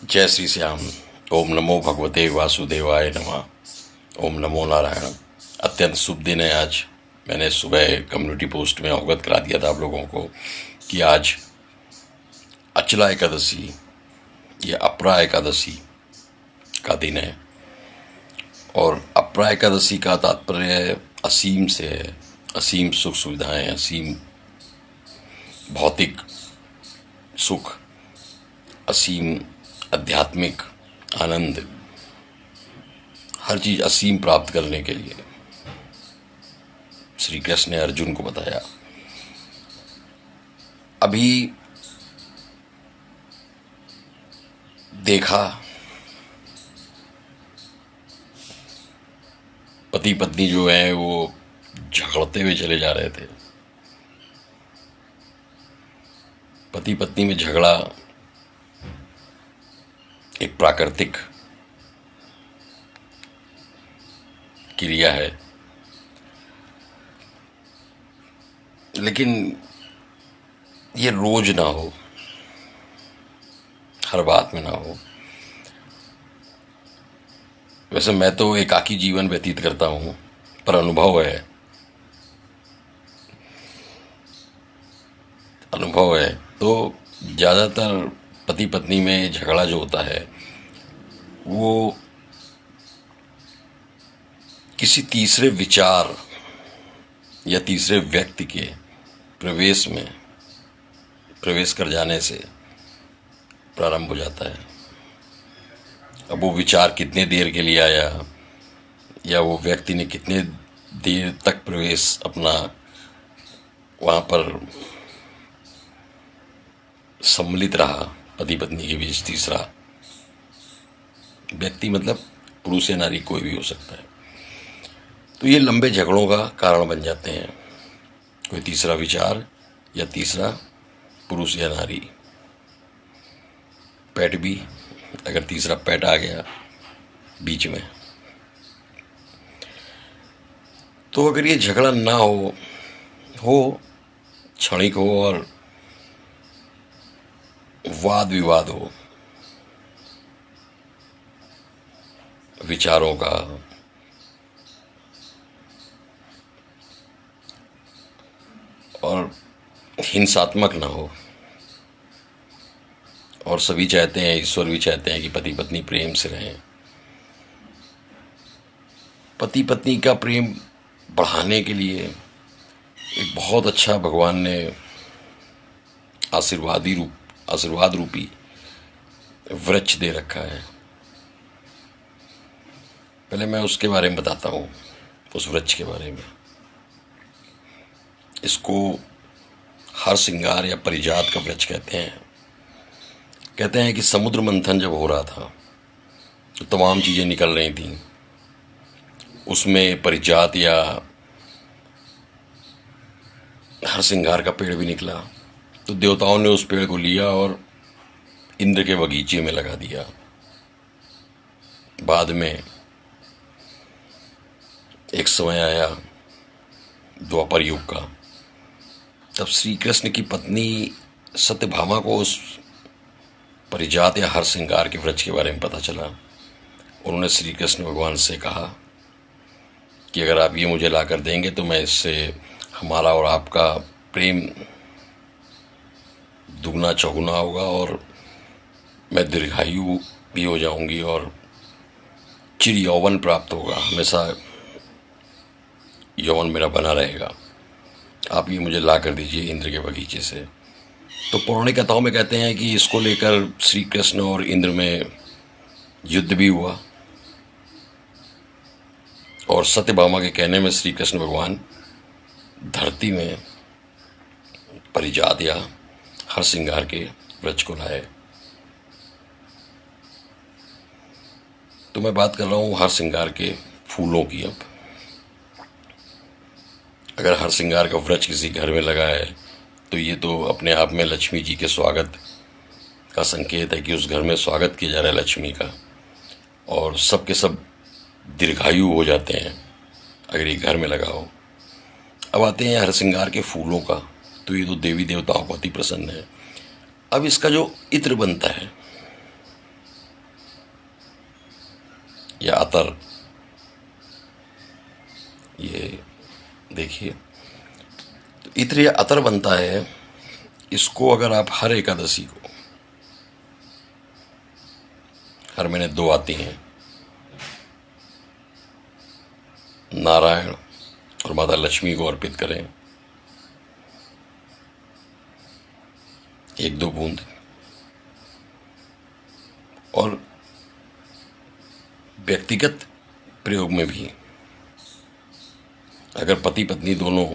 जय श्री श्याम। ओम नमो भगवते वासुदेवाय नमः। ओम नमो नारायण। अत्यंत शुभ दिन है आज। मैंने सुबह कम्युनिटी पोस्ट में अवगत करा दिया था आप लोगों को कि आज अचला एकादशी या अपरा एकादशी का दिन है। और अपरा एकादशी का तात्पर्य असीम से है। असीम सुख सुविधाएं, असीम भौतिक सुख, असीम आध्यात्मिक आनंद, हर चीज असीम प्राप्त करने के लिए श्री कृष्ण ने अर्जुन को बताया। अभी देखा पति पत्नी जो है वो झगड़ते हुए चले जा रहे थे। पति पत्नी में झगड़ा एक प्राकृतिक क्रिया है, लेकिन ये रोज ना हो, हर बात में ना हो। वैसे मैं तो एकाकी जीवन व्यतीत करता हूं, पर अनुभव है तो ज्यादातर पति पत्नी में झगड़ा जो होता है वो किसी तीसरे विचार या तीसरे व्यक्ति के प्रवेश कर जाने से प्रारंभ हो जाता है। अब वो विचार कितने देर के लिए आया या वो व्यक्ति ने कितने देर तक प्रवेश अपना वहां पर सम्मिलित रहा, पति पत्नी के बीच तीसरा व्यक्ति मतलब पुरुष या नारी कोई भी हो सकता है, तो ये लंबे झगड़ों का कारण बन जाते हैं। कोई तीसरा विचार या तीसरा पुरुष या नारी, पेट भी, अगर तीसरा पेट आ गया बीच में, तो अगर ये झगड़ा ना हो क्षणिक हो और वाद विवाद हो विचारों का, और हिंसात्मक ना हो, और सभी चाहते हैं, ईश्वर भी चाहते हैं कि पति पत्नी प्रेम से रहें। पति पत्नी का प्रेम बढ़ाने के लिए एक बहुत अच्छा भगवान ने आशीर्वाद रूपी वृक्ष दे रखा है। पहले मैं उसके बारे में बताता हूँ, उस वृक्ष के बारे में। इसको हर श्रृंगार या परिजात का वृक्ष कहते हैं कि समुद्र मंथन जब हो रहा था तो तमाम चीजें निकल रही थी, उसमें परिजात या हर श्रृंगार का पेड़ भी निकला। तो देवताओं ने उस पेड़ को लिया और इंद्र के बगीचे में लगा दिया। बाद में एक समय आया द्वापर युग का, तब श्री कृष्ण की पत्नी सत्यभामा को उस परिजात या हर श्रृंगार के वृक्ष के बारे में पता चला। उन्होंने श्री कृष्ण भगवान से कहा कि अगर आप ये मुझे ला कर देंगे तो मैं इससे हमारा और आपका प्रेम दुगना चौगुना होगा और मैं दीर्घायु भी हो जाऊंगी और चिर यौवन प्राप्त होगा, हमेशा यौवन मेरा बना रहेगा। आप ये मुझे ला कर दीजिए इंद्र के बगीचे से। तो पौराणिक कथाओं में कहते हैं कि इसको लेकर श्री कृष्ण और इंद्र में युद्ध भी हुआ, और सत्यभामा के कहने में श्री कृष्ण भगवान धरती में परिजात या हर श्रृंगार के वृक्ष को लाए। तो मैं बात कर रहा हूं हर श्रृंगार के फूलों की। अब अगर हर श्रृंगार का वृक्ष किसी घर में लगा है तो ये तो अपने आप में लक्ष्मी जी के स्वागत का संकेत है कि उस घर में स्वागत किया जा रहा है लक्ष्मी का, और सबके सब दीर्घायु हो जाते हैं अगर ये घर में लगा हो। अब आते हैं हर श्रृंगार के फूलों का, तो ये तो देवी देवताओं को अति प्रसन्न है। अब इसका जो इत्र बनता है अतर, ये देखिए, तो इत्र ये अतर बनता है। इसको अगर आप हर एकादशी को, हर महीने 2 आती हैं, नारायण और माता लक्ष्मी को अर्पित करें, 1-2 बूंद, और व्यक्तिगत प्रयोग में भी अगर पति पत्नी दोनों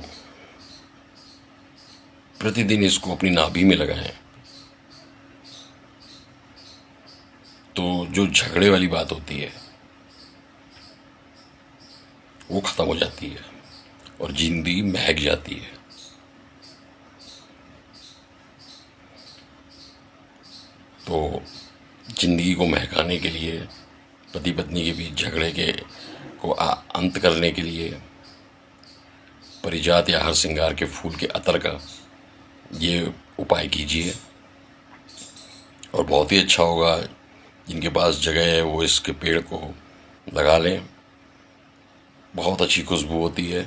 प्रतिदिन इसको अपनी नाभि में लगाएं तो जो झगड़े वाली बात होती है वो खत्म हो जाती है और जिंदगी महक जाती है। तो जिंदगी को महकाने के लिए, पति पत्नी के बीच झगड़े के को अंत करने के लिए परिजात या हर श्रृंगार के फूल के अतर का ये उपाय कीजिए और बहुत ही अच्छा होगा। जिनके पास जगह है वो इसके पेड़ को लगा लें। बहुत अच्छी खुशबू होती है,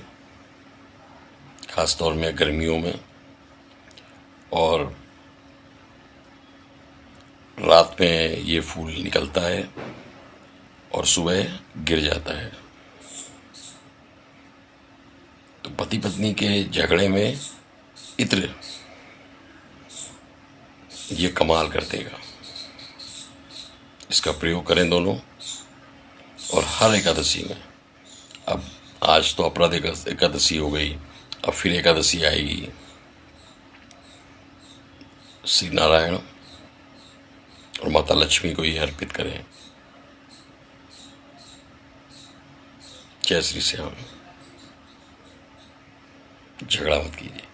खास तौर में गर्मियों में, और रात में ये फूल निकलता है और सुबह गिर जाता है। तो पति पत्नी के झगड़े में इत्र ये कमाल कर देगा। इसका प्रयोग करें दोनों, और हर एकादशी में, अब आज तो अपराध एकादशी हो गई, अब फिर एकादशी आएगी। श्री नारायण और माता लक्ष्मी को ये अर्पित करें। जय श्री श्याम। झगड़ा मत कीजिए।